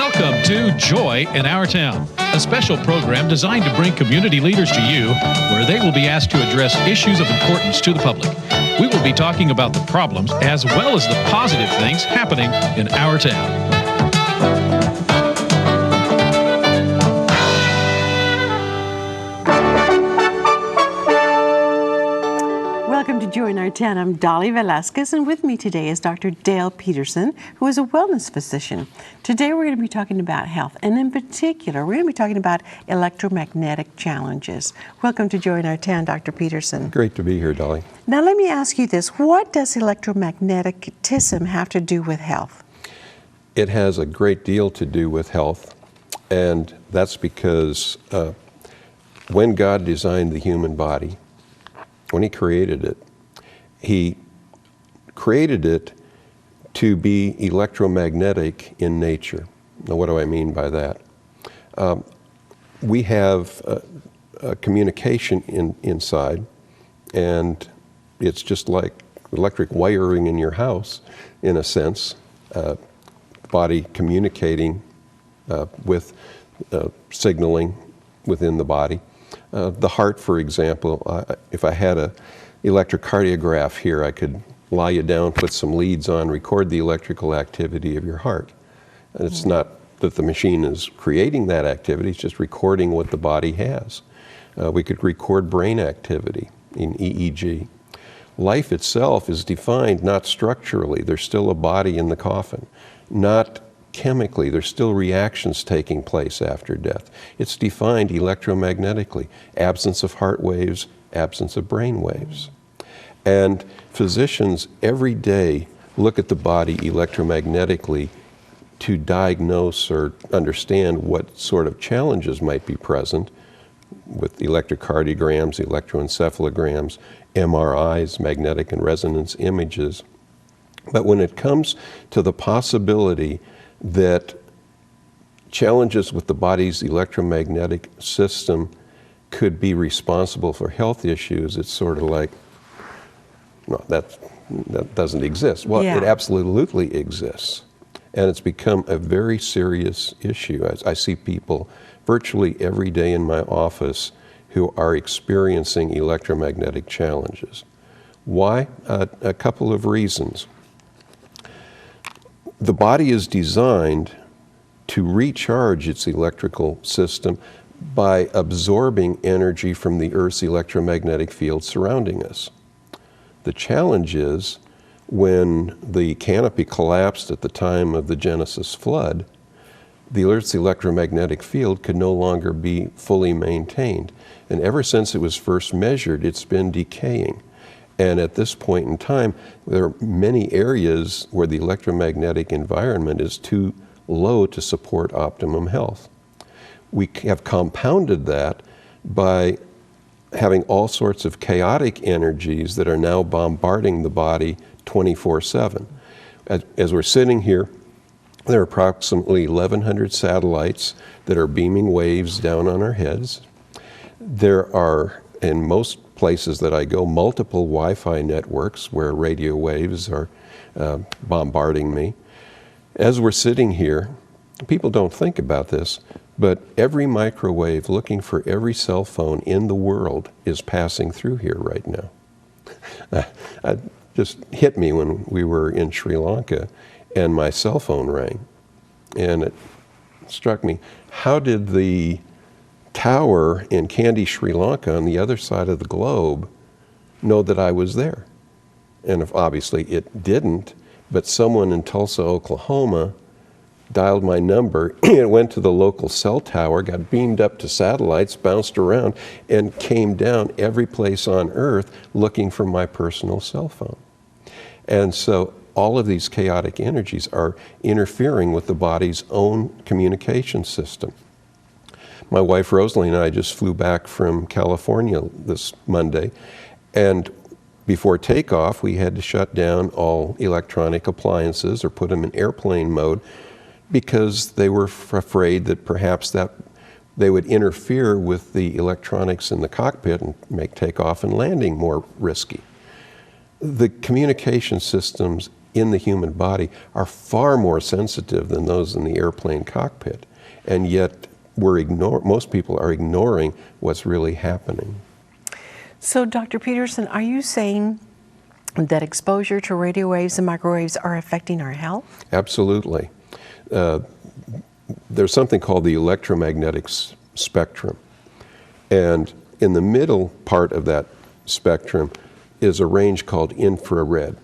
Welcome to Joy in Our Town, a special program designed to bring community leaders to you, where they will be asked to address issues of importance to the public. We will be talking about the problems as well as the positive things happening in our town. Welcome to Joy in Our Town. I'm Dolly Velasquez, and with me today is Dr. Dale Peterson, who is a wellness physician. Today we're going to be talking about health, and in particular, we're going to be talking about electromagnetic challenges. Welcome to Joy in Our Town, Dr. Peterson. Great to be here, Dolly. Now let me ask you this. What does electromagnetism have to do with health? It has a great deal to do with health, and that's because when God designed the human body, when He created it to be electromagnetic in nature. Now, what do I mean by that? We have a communication inside, and it's just like electric wiring in your house, in a sense, body communicating with signaling within the body. The heart, for example, if I had an electrocardiograph here, I could lie you down, put some leads on, record the electrical activity of your heart. And it's not that the machine is creating that activity, it's just recording what the body has. We could record brain activity in EEG. Life itself is defined not structurally, there's still a body in the coffin, not chemically, there's still reactions taking place after death. It's defined electromagnetically, absence of heart waves, absence of brain waves. And physicians every day look at the body electromagnetically to diagnose or understand what sort of challenges might be present with electrocardiograms, electroencephalograms, MRIs, magnetic and resonance images. But when it comes to the possibility that challenges with the body's electromagnetic system could be responsible for health issues, it's sort of like, no, that doesn't exist. Well, It absolutely exists. And it's become a very serious issue. I see people virtually every day in my office who are experiencing electromagnetic challenges. Why? A couple of reasons. The body is designed to recharge its electrical system by absorbing energy from the Earth's electromagnetic field surrounding us. The challenge is when the canopy collapsed at the time of the Genesis flood, the Earth's electromagnetic field could no longer be fully maintained. And ever since it was first measured, it's been decaying. And at this point in time, there are many areas where the electromagnetic environment is too low to support optimum health. We have compounded that by having all sorts of chaotic energies that are now bombarding the body 24/7. As we're sitting here, there are approximately 1,100 satellites that are beaming waves down on our heads. There are, in most places that I go, multiple Wi-Fi networks where radio waves are bombarding me. As we're sitting here, people don't think about this, but every microwave looking for every cell phone in the world is passing through here right now. It just hit me when we were in Sri Lanka and my cell phone rang. And it struck me, how did the tower in Kandy, Sri Lanka, on the other side of the globe, know that I was there? And obviously it didn't, but someone in Tulsa, Oklahoma, dialed my number, it went to the local cell tower, got beamed up to satellites, bounced around, and came down every place on Earth looking for my personal cell phone. And so all of these chaotic energies are interfering with the body's own communication system. My wife Rosalie and I just flew back from California this Monday, and before takeoff we had to shut down all electronic appliances or put them in airplane mode because they were afraid that perhaps that they would interfere with the electronics in the cockpit and make takeoff and landing more risky. The communication systems in the human body are far more sensitive than those in the airplane cockpit. And yet most people are ignoring what's really happening. So, Dr. Peterson, are you saying that exposure to radio waves and microwaves are affecting our health? Absolutely. There's something called the electromagnetic spectrum. And in the middle part of that spectrum is a range called infrared.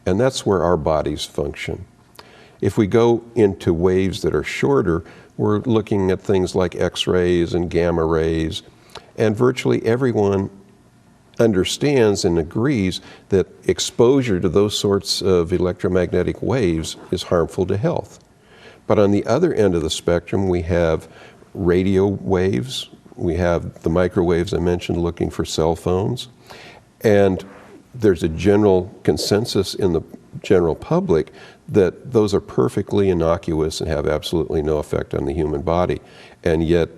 And that's where our bodies function. If we go into waves that are shorter, we're looking at things like X-rays and gamma rays. And virtually everyone understands and agrees that exposure to those sorts of electromagnetic waves is harmful to health. But on the other end of the spectrum, we have radio waves, we have the microwaves I mentioned looking for cell phones, and there's a general consensus in the general public that those are perfectly innocuous and have absolutely no effect on the human body. And yet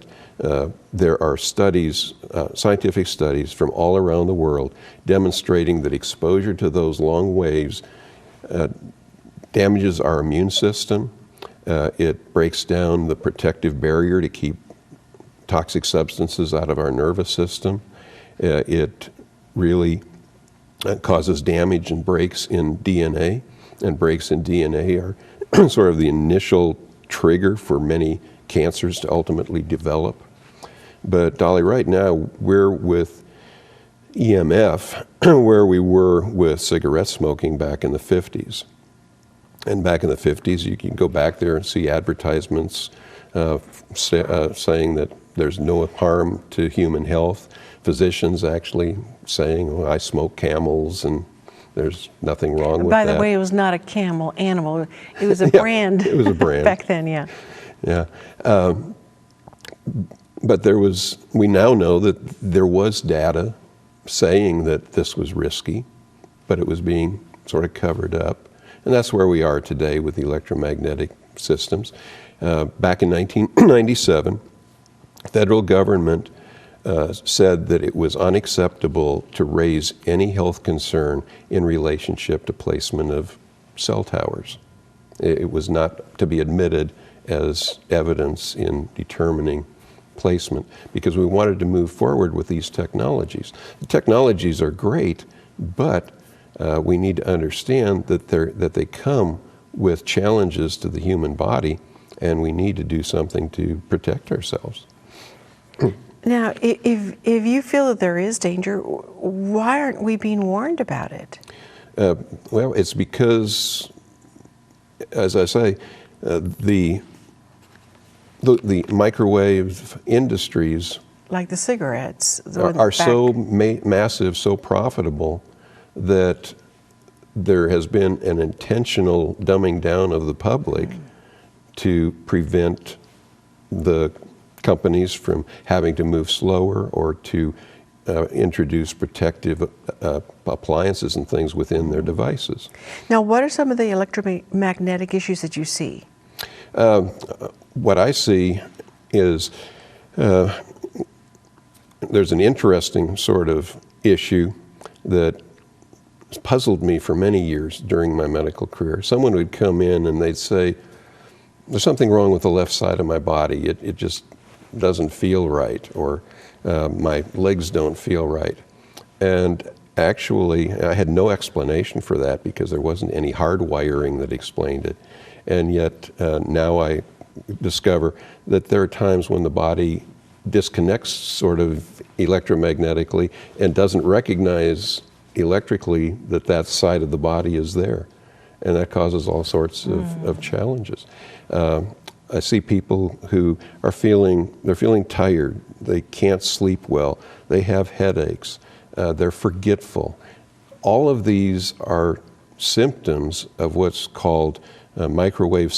there are studies, scientific studies from all around the world demonstrating that exposure to those long waves damages our immune system. It breaks down the protective barrier to keep toxic substances out of our nervous system. It really causes damage and breaks in DNA, and breaks in DNA are sort of the initial trigger for many cancers to ultimately develop. But Dolly, right now we're with EMF where we were with cigarette smoking back in the 50s. And back in the 50s, you can go back there and see advertisements saying that there's no harm to human health. Physicians actually saying, oh, I smoke Camels and there's nothing wrong with that. By the way, it was not a camel animal. It was a brand. It was a brand. Back then, yeah. Yeah. But we now know that there was data saying that this was risky, but it was being sort of covered up. And that's where we are today with electromagnetic systems. Back in 1997, federal government said that it was unacceptable to raise any health concern in relationship to placement of cell towers. It was not to be admitted as evidence in determining placement because we wanted to move forward with these technologies. The technologies are great, but we need to understand that they come with challenges to the human body, and we need to do something to protect ourselves. Now, if you feel that there is danger, why aren't we being warned about it? Well, it's because, as I say, the microwave industries, like the cigarettes, are so massive, so profitable, that there has been an intentional dumbing down of the public to prevent the companies from having to move slower or to introduce protective appliances and things within their devices. Now, what are some of the electromagnetic issues that you see? What I see is there's an interesting sort of issue that puzzled me for many years during my medical career. Someone would come in and they'd say, there's something wrong with the left side of my body. It just doesn't feel right, or my legs don't feel right. And actually, I had no explanation for that because there wasn't any hard wiring that explained it. And yet now I discover that there are times when the body disconnects sort of electromagnetically and doesn't recognize electrically that side of the body is there. And that causes all sorts of challenges. I see people who are feeling tired. They can't sleep well. They have headaches. They're forgetful. All of these are symptoms of what's called microwave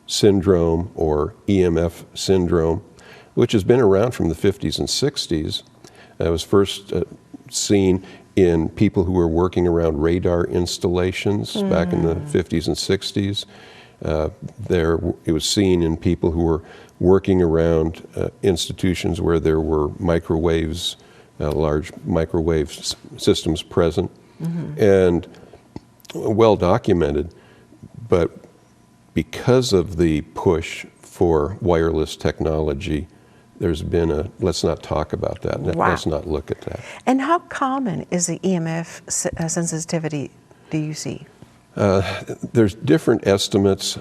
syndrome or EMF syndrome, which has been around from the 50s and 60s. It was first seen in people who were working around radar installations back in the 50s and 60s. It was seen in people who were working around institutions where there were microwaves, large microwave systems present. And well documented, but because of the push for wireless technology, there's been a, let's not talk about that. Wow. Let's not look at that. And how common is the EMF sensitivity do you see? There's different estimates.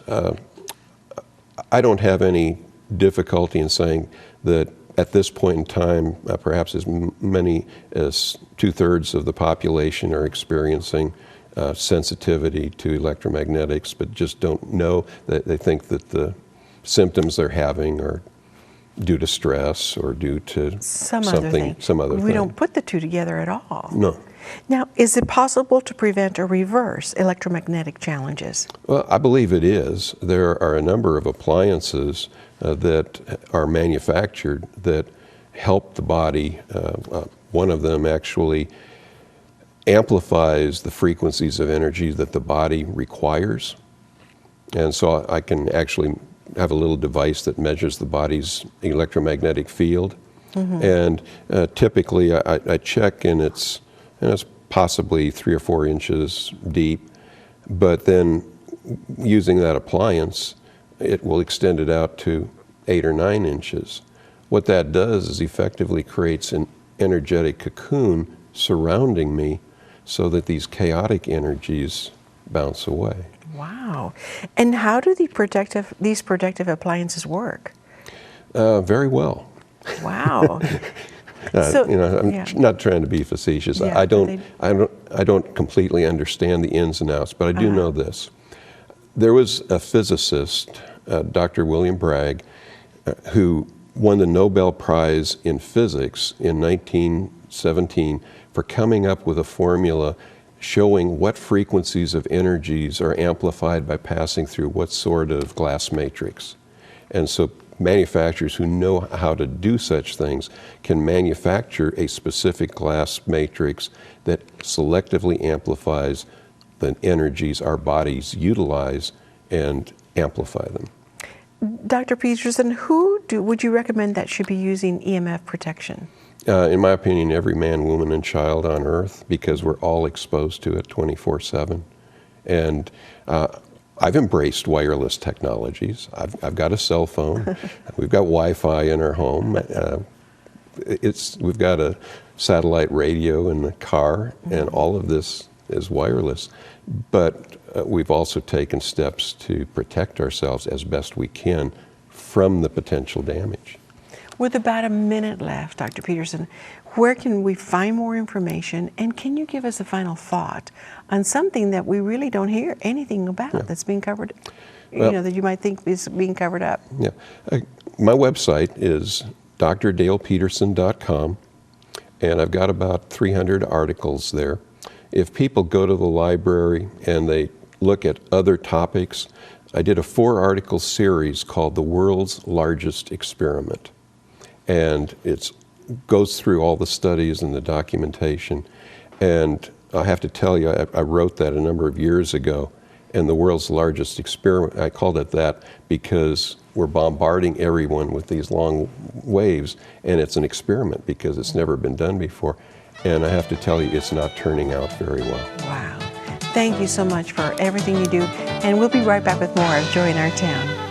I don't have any difficulty in saying that at this point in time, perhaps as many as 2/3 of the population are experiencing sensitivity to electromagnetics, but just don't know. That they think that the symptoms they're having are due to stress or due to Some other thing. We don't put the two together at all. No. Now, is it possible to prevent or reverse electromagnetic challenges? Well, I believe it is. There are a number of appliances that are manufactured that help the body. One of them actually amplifies the frequencies of energy that the body requires. And so I can actually have a little device that measures the body's electromagnetic field. Mm-hmm. And typically I check, and it's possibly 3 or 4 inches deep, but then using that appliance, it will extend it out to 8 or 9 inches. What that does is effectively creates an energetic cocoon surrounding me so that these chaotic energies bounce away. Wow. And how do these protective appliances work? Very well. Wow. I'm not trying to be facetious. Yeah, I don't completely understand the ins and outs, but I do know this. There was a physicist, Dr. William Bragg, who won the Nobel Prize in Physics in 1917 for coming up with a formula showing what frequencies of energies are amplified by passing through what sort of glass matrix. And so manufacturers who know how to do such things can manufacture a specific glass matrix that selectively amplifies the energies our bodies utilize and amplify them. Dr. Peterson, would you recommend that should be using EMF protection? In my opinion, every man, woman, and child on Earth, because we're all exposed to it 24/7. And I've embraced wireless technologies. I've got a cell phone. We've got Wi-Fi in our home. We've got a satellite radio in the car, and all of this is wireless. But we've also taken steps to protect ourselves as best we can from the potential damage. With about a minute left, Dr. Peterson, where can we find more information, and can you give us a final thought on something that we really don't hear anything about that's being covered, that you might think is being covered up? Yeah. My website is drdalepeterson.com, and I've got about 300 articles there. If people go to the library and they look at other topics, I did a 4-article series called The World's Largest Experiment. And it goes through all the studies and the documentation. And I have to tell you, I wrote that a number of years ago, and the world's largest experiment, I called it that because we're bombarding everyone with these long waves, and it's an experiment because it's never been done before. And I have to tell you, it's not turning out very well. Wow. Thank you so much for everything you do, and we'll be right back with more of Joy in Our Town.